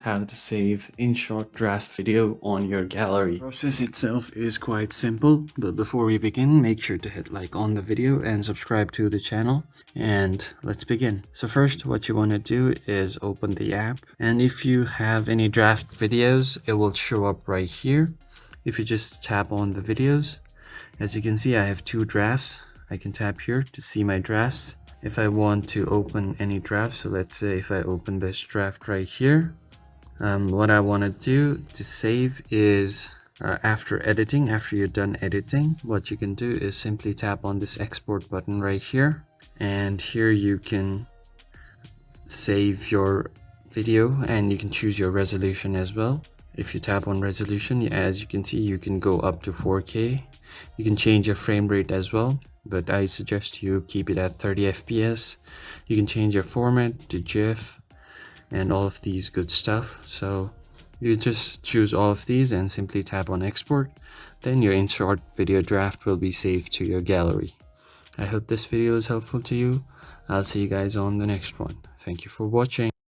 how to save InShot draft video on your gallery. The process itself is quite simple, but before we begin, make sure to hit like on the video and subscribe to the channel, and let's begin. So first, what you want to do is open the app, and if you have any draft videos, it will show up right here. If you just tap on the videos, as you can see, I have 2 drafts. I can tap here to see my drafts. If I want to open any draft, so let's say if I open this draft right here, what I want to do to save is after you're done editing, what you can do is simply tap on this export button right here, and here you can save your video and you can choose your resolution as well. If you tap on resolution, as you can see, you can go up to 4K. You can change your frame rate as well, but I suggest you keep it at 30 FPS. You can change your format to GIF and all of these good stuff. So you just choose all of these and simply tap on export. Then your InShot video draft will be saved to your gallery. I hope this video is helpful to you. I'll see you guys on the next one. Thank you for watching.